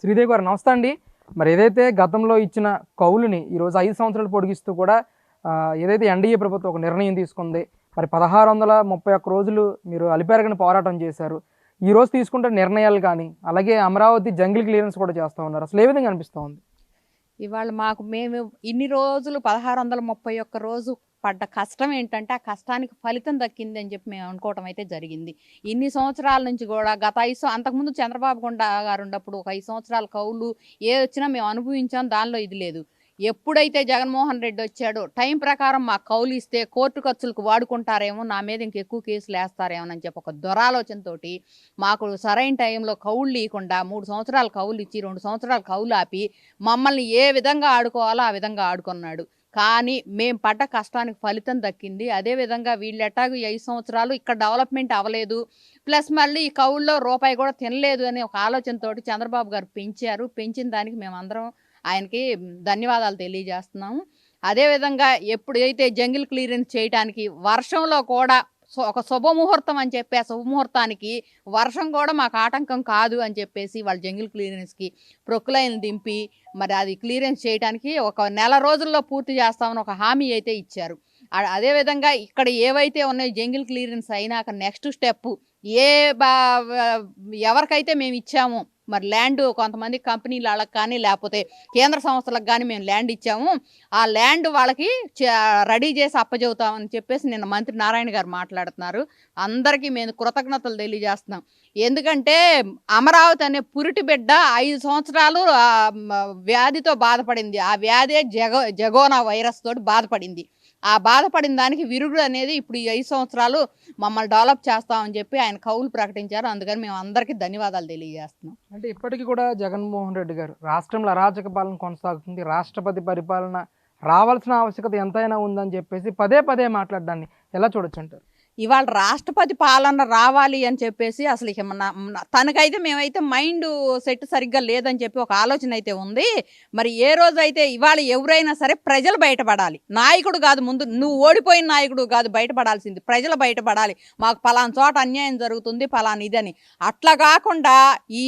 శ్రీదేవి గారు నమస్తే అండి. మరి ఏదైతే గతంలో ఇచ్చిన కౌలుని ఈరోజు 5 సంవత్సరాలు పొడిగిస్తూ కూడా ఏదైతే ఎన్డీఏ ప్రభుత్వం ఒక నిర్ణయం తీసుకుంది. మరి 1631 రోజులు మీరు అలిపెరగని పోరాటం చేశారు. ఈరోజు తీసుకుంటే నిర్ణయాలు కానీ, అలాగే అమరావతి జంగిల్ క్లియరెన్స్ కూడా చేస్తూ ఉన్నారు. అసలు ఏ విధంగా అనిపిస్తూ ఉంది? ఇవాళ మేము ఇన్ని రోజులు 1631 రోజు పడ్డ కష్టం ఏంటంటే, ఆ కష్టానికి ఫలితం దక్కింది అని చెప్పి మేము అనుకోవటం అయితే జరిగింది. ఇన్ని సంవత్సరాల నుంచి కూడా గత అంతకుముందు చంద్రబాబు గారు ఉన్నప్పుడు ఒక 5 సంవత్సరాల కౌలు వచ్చినా మేము అనుభవించాం. దానిలో ఇది లేదు. ఎప్పుడైతే జగన్మోహన్ రెడ్డి వచ్చాడో టైం ప్రకారం మాకు కౌలు ఇస్తే కోర్టు ఖర్చులకు వాడుకుంటారేమో, నా మీద ఇంకెక్కువ కేసులు వేస్తారేమో అని చెప్పి ఒక దురాలోచనతోటి మాకు సరైన టైంలో కౌలు ఇవ్వకుండా 3 సంవత్సరాలు కౌలు ఇచ్చి 2 సంవత్సరాలు కౌలు ఆపి మమ్మల్ని ఏ విధంగా ఆడుకోవాలో ఆ విధంగా ఆడుకున్నాడు. కానీ మేము పడ్డ కష్టానికి ఫలితం దక్కింది. అదేవిధంగా వీళ్ళు ఎట్టాగు 5 సంవత్సరాలు ఇక్కడ డెవలప్మెంట్ అవ్వలేదు, ప్లస్ మళ్ళీ ఈ కౌల్లో రూపాయి కూడా తినలేదు అనే ఒక ఆలోచనతోటి చంద్రబాబు గారు పెంచారు. పెంచిన దానికి మేమందరం ఆయనకి ధన్యవాదాలు తెలియజేస్తున్నాము. అదేవిధంగా ఎప్పుడైతే జంగిల్ క్లియరెన్స్ చేయడానికి వర్షంలో కూడా ఒక శుభముహూర్తం అని చెప్పి, ఆ శుభముహూర్తానికి వర్షం కూడా మాకు ఆటంకం కాదు అని చెప్పేసి వాళ్ళు జంగిల్ క్లియరెన్స్కి ప్రొక్లైన్ దింపి మరి అది క్లియరెన్స్ చేయడానికి ఒక నెల రోజుల్లో పూర్తి చేస్తామని ఒక హామీ అయితే ఇచ్చారు. అదేవిధంగా ఇక్కడ ఏవైతే ఉన్నాయో జంగిల్ క్లియరెన్స్ అయినాక నెక్స్ట్ స్టెప్ ఎవరికైతే మేము ఇచ్చామో మరి ల్యాండ్, కొంతమంది కంపెనీల వాళ్ళకి కానీ లేకపోతే కేంద్ర సంస్థలకు కానీ మేము ల్యాండ్ ఇచ్చాము, ఆ ల్యాండ్ వాళ్ళకి రెడీ చేసి అప్పచెబుతామని చెప్పేసి నిన్న మంత్రి నారాయణ గారు మాట్లాడుతున్నారు. అందరికీ మేము కృతజ్ఞతలు తెలియజేస్తున్నాం. ఎందుకంటే అమరావతి అనే పురిటి బిడ్డ 5 సంవత్సరాలు వ్యాధితో బాధపడింది. ఆ వ్యాధే జగోనా వైరస్ తోటి బాధపడింది. ఆ బాధపడిన దానికి విరుగుడు అనేది ఇప్పుడు ఈ 5 సంవత్సరాలు మమ్మల్ని డెవలప్ చేస్తామని చెప్పి ఆయన కౌలు ప్రకటించారు. అందుకని మేము అందరికీ ధన్యవాదాలు తెలియజేస్తున్నాం. అంటే ఇప్పటికీ కూడా జగన్మోహన్ రెడ్డి గారు రాష్ట్రంలో అరాచక పాలన కొనసాగుతుంది, రాష్ట్రపతి పరిపాలన రావాల్సిన ఆవశ్యకత ఎంతైనా ఉందని చెప్పేసి పదే పదే మాట్లాడడాన్ని ఎలా చూడొచ్చు అంటారు? ఇవాళ రాష్ట్రపతి పాలన రావాలి అని చెప్పేసి అసలు ఇక తనకైతే మేమైతే మైండ్ సెట్ సరిగ్గా లేదని చెప్పి ఒక ఆలోచన అయితే ఉంది. మరి ఏ రోజైతే ఇవాళ ఎవరైనా సరే ప్రజలు బయటపడాలి, నాయకుడు కాదు. ముందు నువ్వు ఓడిపోయిన నాయకుడు కాదు బయటపడాల్సింది, ప్రజలు బయటపడాలి. మాకు పలానా చోట అన్యాయం జరుగుతుంది, పలానా ఇదని. అట్లా కాకుండా ఈ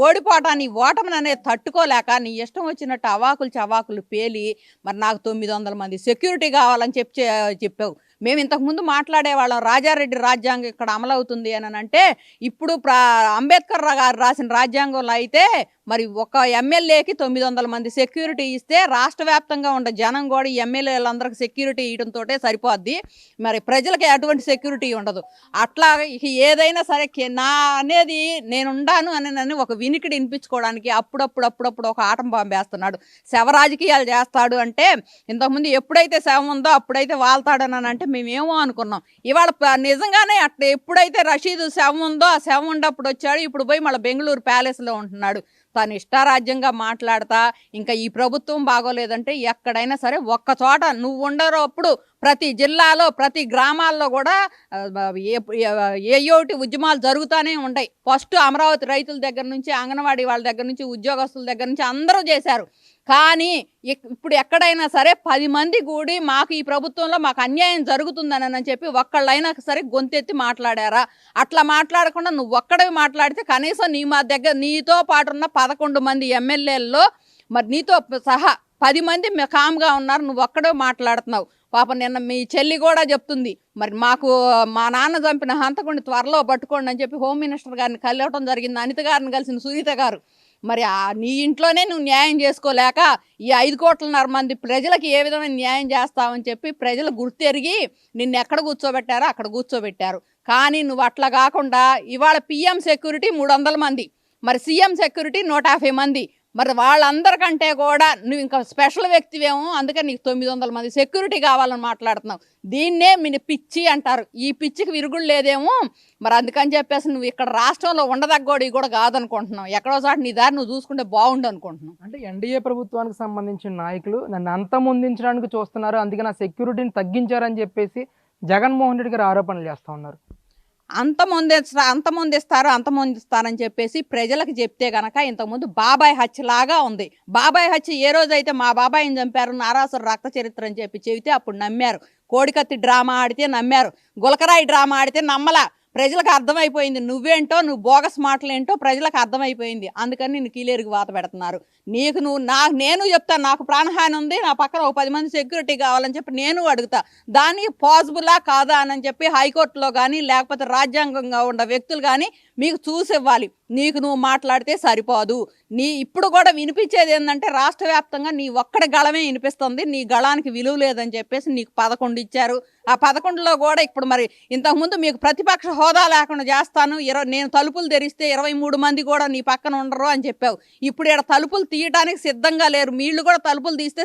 ఓడిపోవటాన్ని, ఓటమిని అనేది తట్టుకోలేక నీ ఇష్టం వచ్చినట్టు అవాకులు చవాకులు పేలి మరి నాకు 900 మంది సెక్యూరిటీ కావాలని చెప్పావు. మేము ఇంతకుముందు మాట్లాడేవాళ్ళం రాజారెడ్డి రాజ్యాంగం ఇక్కడ అమలవుతుంది అని అంటే, ఇప్పుడు అంబేద్కర్ గారు రాసిన రాజ్యాంగంలో అయితే మరి ఒక ఎమ్మెల్యేకి 900 మంది సెక్యూరిటీ ఇస్తే రాష్ట్ర వ్యాప్తంగా ఉన్న జనం కూడా ఎమ్మెల్యేలందరికీ సెక్యూరిటీ ఇవ్వడంతో సరిపోద్ది. మరి ప్రజలకి అటువంటి సెక్యూరిటీ ఉండదు. అట్లా ఏదైనా సరే నా అనేది నేనుండాను అని ఒక వినికిడి వినిపించుకోవడానికి అప్పుడప్పుడు ఒక ఆటం బాంబు వేస్తున్నాడు. శవ రాజకీయాలు చేస్తాడు అంటే, ఇంతకుముందు ఎప్పుడైతే శవం ఉందో అప్పుడైతే వాళ్తాడని అంటే మేమేమో అనుకున్నాం. ఇవాళ నిజంగానే అట్లా ఎప్పుడైతే రషీదు శవం ఉందో ఆ శవం ఉండప్పుడు వచ్చాడు. ఇప్పుడు పోయి మళ్ళీ బెంగళూరు ప్యాలెస్లో ఉంటున్నాడు. తను ఇష్టారాజ్యంగా మాట్లాడతా ఇంకా ఈ ప్రభుత్వం బాగోలేదంటే ఎక్కడైనా సరే ఒక్క చోట నువ్వు ఉండరప్పుడు ప్రతి జిల్లాలో ప్రతి గ్రామాల్లో కూడా ఏయోటి ఉద్యమాలు జరుగుతూనే ఉంటాయి. ఫస్ట్ అమరావతి రైతుల దగ్గర నుంచి, అంగన్వాడీ వాళ్ళ దగ్గర నుంచి, ఉద్యోగస్తుల దగ్గర నుంచి అందరూ చేశారు. కానీ ఇప్పుడు ఎక్కడైనా సరే 10 మంది కూడి మాకు ఈ ప్రభుత్వంలో మాకు అన్యాయం జరుగుతుందని చెప్పి ఒక్కళ్ళైనా సరే గొంతెత్తి మాట్లాడారా? అట్లా మాట్లాడకుండా నువ్వు ఒక్కడే మాట్లాడితే కనీసం మా దగ్గర నీతో పాటు ఉన్న 11 మంది ఎమ్మెల్యేల్లో మరి నీతో సహా 10 మంది కామ్గా ఉన్నారు, నువ్వు ఒక్కడే మాట్లాడుతున్నావు. పాప నిన్న మీ చెల్లి కూడా చెప్తుంది, మరి మాకు మా నాన్న చంపిన హంతకుడిని త్వరలో పట్టుకోండి అని చెప్పి హోమ్ మినిస్టర్ గారిని కలవటం జరిగింది. అనిత గారిని కలిసిన సునీత గారు. మరి నీ ఇంట్లోనే నువ్వు న్యాయం చేసుకోలేక ఈ 5,00,00,000 మంది ప్రజలకి ఏ విధమైన న్యాయం చేస్తావని చెప్పి ప్రజలు గుర్తెరిగి నిన్ను ఎక్కడ కూర్చోబెట్టారో అక్కడ కూర్చోబెట్టారు. కానీ నువ్వు అట్లా కాకుండా ఇవాళ పిఎం సెక్యూరిటీ 300 మంది, మరి సీఎం సెక్యూరిటీ 150 మంది. మరి వాళ్ళందరికంటే కూడా నువ్వు ఇంకా స్పెషల్ వ్యక్తివేమో, అందుకని నీకు 900 మంది సెక్యూరిటీ కావాలని మాట్లాడుతున్నావు. దీన్నే మీరు పిచ్చి అంటారు. ఈ పిచ్చికి విరుగుడు లేదేమో. మరి అందుకని చెప్పేసి నువ్వు ఇక్కడ రాష్ట్రంలో ఉండదగ్గోడి కూడా కాదనుకుంటున్నావు. ఎక్కడో చోట నీ దారి నువ్వు చూసుకుంటే బాగుండు అనుకుంటున్నావు. అంటే ఎన్డీఏ ప్రభుత్వానికి సంబంధించిన నాయకులు నన్ను అంతమొందించడానికి చూస్తున్నారు, అందుకే నా సెక్యూరిటీని తగ్గించారని చెప్పేసి జగన్మోహన్ రెడ్డి గారు ఆరోపణలు చేస్తూ ఉన్నారు. అంతమొందిస్తారని చెప్పేసి ప్రజలకు చెప్తే గనక ఇంతకుముందు బాబాయ్ హత్యలాగా ఉంది. బాబాయ్ హత్య ఏ రోజైతే మా బాబాయిని చంపారు, నారాసుర రక్త చరిత్ర అని చెబితే అప్పుడు నమ్మారు. కోడికత్తి డ్రామా ఆడితే నమ్మారు, గులకరాయి డ్రామా ఆడితే నమ్మలా. ప్రజలకు అర్థమైపోయింది నువ్వేంటో, నువ్వు బోగస్ మాటలేంటో ప్రజలకు అర్థమైపోయింది. అందుకని నిన్ను కీలేరుకి వాత పెడుతున్నారు. నీకు నువ్వు నేను చెప్తాను, నాకు ప్రాణహాని ఉంది, నా పక్కన ఒక 10 మంది సెక్యూరిటీ కావాలని చెప్పి నేను అడుగుతా. దాన్ని పాసిబులా కాదా అని చెప్పి హైకోర్టులో కానీ లేకపోతే రాజ్యాంగంగా ఉన్న వ్యక్తులు కానీ మీకు చూసివ్వాలి. నీకు నువ్వు మాట్లాడితే సరిపోదు. ఇప్పుడు కూడా వినిపించేది ఏంటంటే రాష్ట్ర వ్యాప్తంగా నీ ఒక్కడి గళమే వినిపిస్తుంది, నీ గళానికి విలువ లేదని చెప్పేసి నీకు 11 ఇచ్చారు. ఆ 11లో కూడా ఇప్పుడు మరి ఇంతకుముందు మీకు ప్రతిపక్ష హోదా లేకుండా చేస్తాను, నేను తలుపులు తెరిస్తే 23 మంది కూడా నీ పక్కన ఉండరు అని చెప్పావు. ఇప్పుడు ఇక్కడ తలుపులు తీయడానికి సిద్ధంగా లేరు. వీళ్ళు కూడా తలుపులు తీస్తే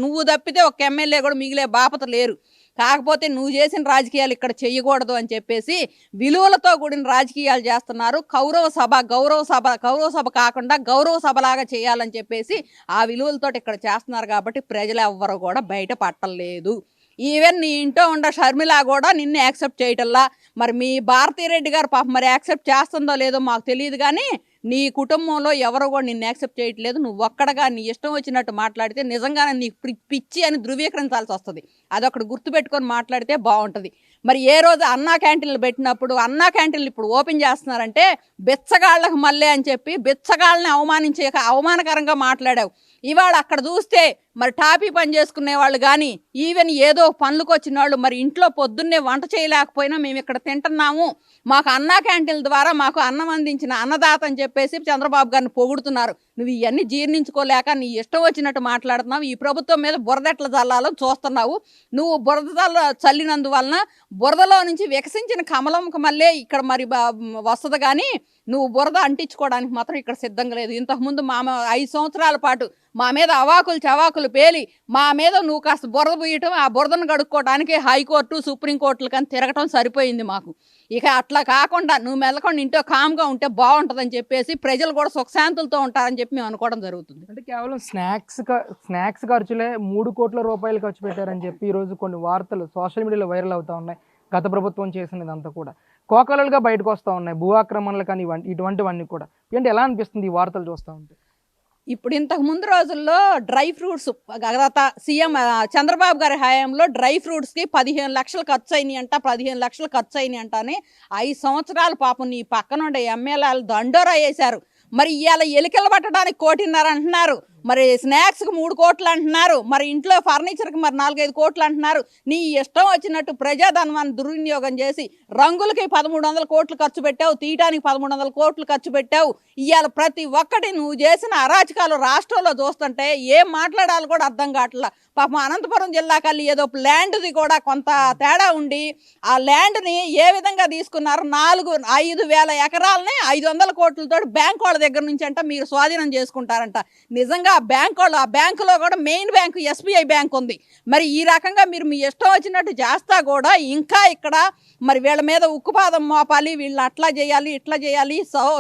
నువ్వు తప్పితే ఒక ఎమ్మెల్యే కూడా మిగిలే బాపత లేరు. కాకపోతే నువ్వు చేసిన రాజకీయాలు ఇక్కడ చేయకూడదు అని చెప్పేసి విలువలతో కూడిన రాజకీయాలు చేస్తున్నారు. గౌరవ సభ కాకుండా గౌరవ సభలాగా చేయాలని చెప్పేసి ఆ విలువలతో ఇక్కడ చేస్తున్నారు. కాబట్టి ప్రజలు ఎవ్వరు కూడా బయట పట్టలేదు. ఈవెన్ నీ ఇంట్లో ఉండ షర్మిల కూడా నిన్ను యాక్సెప్ట్ చేయటల్లా. మరి మీ భారతీరెడ్డి గారు పాపం మరి యాక్సెప్ట్ చేస్తుందో లేదో మాకు తెలియదు, కానీ నీ కుటుంబంలో ఎవరు కూడా నిన్ను యాక్సెప్ట్ చేయట్లేదు. నువ్వు ఒక్కడగా నీ ఇష్టం వచ్చినట్టు మాట్లాడితే నిజంగానే నీకు పిచ్చి అని ధృవీకరించాల్సి వస్తుంది. అదొకటి గుర్తుపెట్టుకొని మాట్లాడితే బాగుంటుంది. మరి ఏ రోజు అన్నా క్యాంటీన్లు పెట్టినప్పుడు అన్నా క్యాంటీన్లు ఇప్పుడు ఓపెన్ చేస్తున్నారంటే బిచ్చగాళ్ళకు మళ్ళీ అని చెప్పి బిచ్చగాళ్ళని అవమానకరంగా మాట్లాడావు. ఇవాళ అక్కడ చూస్తే మరి టాపీ పని చేసుకునే వాళ్ళు కానీ ఈవెన్ ఏదో పనులకు వచ్చిన వాళ్ళు మరి ఇంట్లో పొద్దున్నే వంట చేయలేకపోయినా మేము ఇక్కడ తింటున్నాము, మాకు అన్నా క్యాంటీన్ల ద్వారా మాకు అన్నం అందించిన అన్నదాత అని చెప్పేసి చంద్రబాబు గారిని పొగుడుతున్నారు. నువ్వు ఇవన్నీ జీర్ణించుకోలేక నీ ఇష్టం వచ్చినట్టు మాట్లాడుతున్నావు. ఈ ప్రభుత్వం మీద బురదెట్ల జల్లాలో చూస్తున్నావు. నువ్వు బురద చల్లినందువలన బురదలో నుంచి వికసించిన కమలంకి మళ్ళీ ఇక్కడ మరి వస్తుంది, కానీ నువ్వు బురద అంటించుకోవడానికి మాత్రం ఇక్కడ సిద్ధంగా లేదు. ఇంతకుముందు 5 సంవత్సరాల పాటు మా మీద చవాకులు పేలి మా మీద నువ్వు కాస్త బురద పూయటం, ఆ బురదను గడుక్కోవడానికి హైకోర్టు సుప్రీంకోర్టులు కానీ తిరగటం సరిపోయింది మాకు. ఇక అట్లా కాకుండా నువ్వు మెల్లకుండా ఇంట్లో కామ్గా ఉంటే బాగుంటుందని చెప్పేసి ప్రజలు కూడా సుఖశాంతులతో ఉంటారని చెప్పి మేము అనుకోవడం జరుగుతుంది. అంటే కేవలం స్నాక్స్ ఖర్చులే 3 కోట్ల రూపాయలు ఖర్చు పెట్టారని చెప్పి ఈరోజు కొన్ని వార్తలు సోషల్ మీడియాలో వైరల్ అవుతూ ఉన్నాయి. గత ప్రభుత్వం చేసినదంతా కూడా కోకలలుగా బయటకు వస్తూ ఉన్నాయి, భూ ఆక్రమణలు కానీ ఇటువంటివన్నీ కూడా. ఏంటి ఎలా అనిపిస్తుంది ఈ వార్తలు చూస్తూ ఉంటే? ఇప్పుడు ఇంతకు ముందు రోజుల్లో డ్రై ఫ్రూట్స్ గత సీఎం చంద్రబాబు గారి హయాంలో డ్రై ఫ్రూట్స్కి 15 లక్షలు ఖర్చు అయినాయి అంట, 15 లక్షలు ఖర్చు అయినాయి అంట అని 5 సంవత్సరాలు పాపం నీ పక్కన ఉండే ఎమ్మెల్యేలు దండోరా వేశారు. మరి ఇవాళ ఎలికలు పట్టడానికి 1.5 కోటి అంటున్నారు, మరి స్నాక్స్కి 3 కోట్లు అంటున్నారు, మరి ఇంట్లో ఫర్నిచర్కి మరి 4-5 కోట్లు అంటున్నారు. నీ ఇష్టం వచ్చినట్టు ప్రజాధనాన్ని దుర్వినియోగం చేసి రంగులకి 1300 కోట్లు ఖర్చు పెట్టావు, తీయటానికి 1300 కోట్లు ఖర్చు పెట్టావు. ఇవాళ ప్రతి ఒక్కటి నువ్వు చేసిన అరాచకాలు రాష్ట్రంలో చూస్తుంటే ఏం మాట్లాడాలో కూడా అర్థం కావట్లా. పాపం అనంతపురం జిల్లాకల్లి ఏదో ల్యాండ్ది కూడా కొంత తేడా ఉండి ఆ ల్యాండ్ని ఏ విధంగా తీసుకున్నారు, 5,000 ఎకరాలని 500 కోట్లతో బ్యాంక్ వాళ్ళ దగ్గర నుంచి అంట మీరు స్వాధీనం చేసుకుంటారంట. నిజంగా ఆ బ్యాంకులో కూడా మెయిన్ బ్యాంకు SBI బ్యాంక్ ఉంది. మరి ఈ రకంగా మీరు మీ ఇష్టం వచ్చినట్టు చేస్తా కూడా ఇంకా ఇక్కడ మరి వీళ్ళ మీద ఉక్కుపాదం మోపాలి, వీళ్ళు అట్లా చేయాలి ఇట్లా చేయాలి,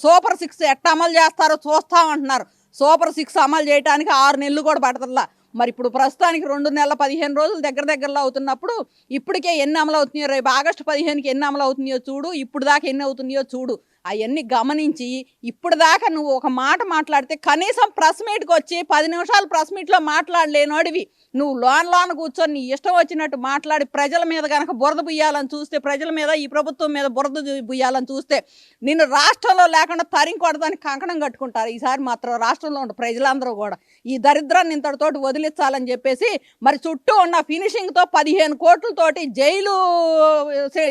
సూపర్ 6 ఎట్లా అమలు చేస్తారో చూస్తామంటున్నారు. సూపర్ 6 అమలు చేయడానికి 6 నెలలు కూడా పడతల్లా. మరి ఇప్పుడు ప్రస్తుతానికి 2 నెలల 15 రోజులు దగ్గరలో అవుతున్నప్పుడు ఇప్పటికే ఎన్ని అమలు అవుతున్నాయో, రేపు ఆగస్టు 15కి ఎన్ని అమలు అవుతున్నాయో చూడు, ఇప్పుడు దాకా ఎన్ని అవుతున్నాయో చూడు. అవన్నీ గమనించి ఇప్పుడు దాకా నువ్వు ఒక మాట మాట్లాడితే కనీసం ప్రెస్ మీట్కి వచ్చి 10 నిమిషాలు ప్రెస్ మీట్లో మాట్లాడలేనోడివి నువ్వు లోన కూర్చొని నీ ఇష్టం వచ్చినట్టు మాట్లాడి ప్రజల మీద కనుక బురద బుయ్యాలని చూస్తే, ప్రజల మీద ఈ ప్రభుత్వం మీద బురద బుయ్యాలని చూస్తే నిన్ను రాష్ట్రంలో లేకుండా తరింకొడదానికి కంకణం కట్టుకుంటారు. ఈసారి మాత్రం రాష్ట్రంలో ఉన్న ప్రజలందరూ కూడా ఈ దరిద్రాన్ని ఇంతటితోటి వదిలించాలని చెప్పేసి మరి చుట్టూ ఉన్న ఫినిషింగ్తో 15 కోట్లతోటి జైలు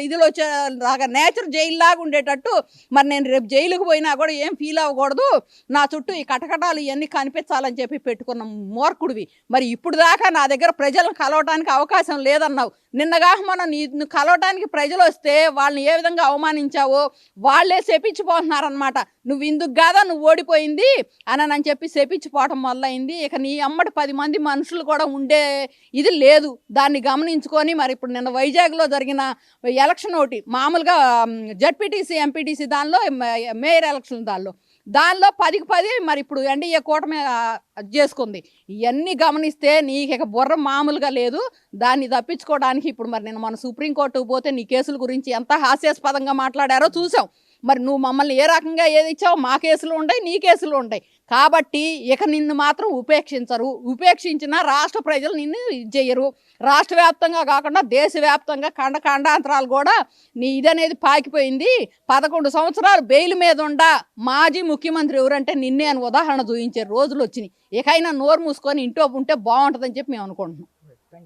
ఇదిలో వచ్చేలాగా నేచర్ జైలు లాగా ఉండేటట్టు మరి నేను రేపు జైలుకు పోయినా కూడా ఏం ఫీల్ అవ్వకూడదు, నా చుట్టూ ఈ కటకటాలు ఇవన్నీ కనిపించాలని చెప్పి పెట్టుకున్న మూర్ఖుడివి. మరి ఇప్పుడు దాకా నా దగ్గర ప్రజలను కలవటానికి అవకాశం లేదన్నావు. నిన్నగా మనం నిన్ను కలవటానికి ప్రజలు వస్తే వాళ్ళని ఏ విధంగా అవమానించావో వాళ్ళే శపించిపోతున్నారనమాట. నువ్వు ఇందుకు కాదా నువ్వు ఓడిపోయింది అని చెప్పి శపించిపోవటం మొదలైంది. ఇక నీ అమ్మటి 10 మంది మనుషులు కూడా ఉండే ఇది లేదు. దాన్ని గమనించుకొని మరి ఇప్పుడు నిన్న వైజాగ్లో జరిగిన ఎలక్షన్ ఒకటి మామూలుగా జడ్పీటీసీ ఎంపీటీసీ దానిలో మేయర్ ఎలక్షన్ దానిలో 10కి 10 మరి ఇప్పుడు ఎన్డీఏ కూటమి చేసుకుంది. ఇవన్నీ గమనిస్తే నీకు ఇక బుర్ర మామూలుగా లేదు. దాన్ని తప్పించుకోవడానికి ఇప్పుడు మరి నేను మన సుప్రీంకోర్టుకు పోతే నీ కేసుల గురించి ఎంత హాస్యాస్పదంగా మాట్లాడారో చూసాం. మరి నువ్వు మమ్మల్ని ఏ రకంగా ఏది ఇచ్చావో మా కేసులు ఉంటాయి, నీ కేసులు ఉంటాయి. కాబట్టి ఇక నిన్ను మాత్రం ఉపేక్షించరు. ఉపేక్షించినా రాష్ట్ర ప్రజలు నిన్ను ఇది చేయరు. రాష్ట్ర వ్యాప్తంగా కాకుండా దేశవ్యాప్తంగా ఖండాంతరాలు కూడా నీ ఇదనేది పాకిపోయింది. 11 సంవత్సరాలు బెయిల్ మీద ఉండా మాజీ ముఖ్యమంత్రి ఎవరంటే నిన్నే అని ఉదాహరణ చూపించే రోజులు వచ్చినాయి. ఇకైనా నోరు మూసుకొని ఇంట్లో ఉంటే బాగుంటుందని చెప్పి మేము అనుకుంటున్నాం.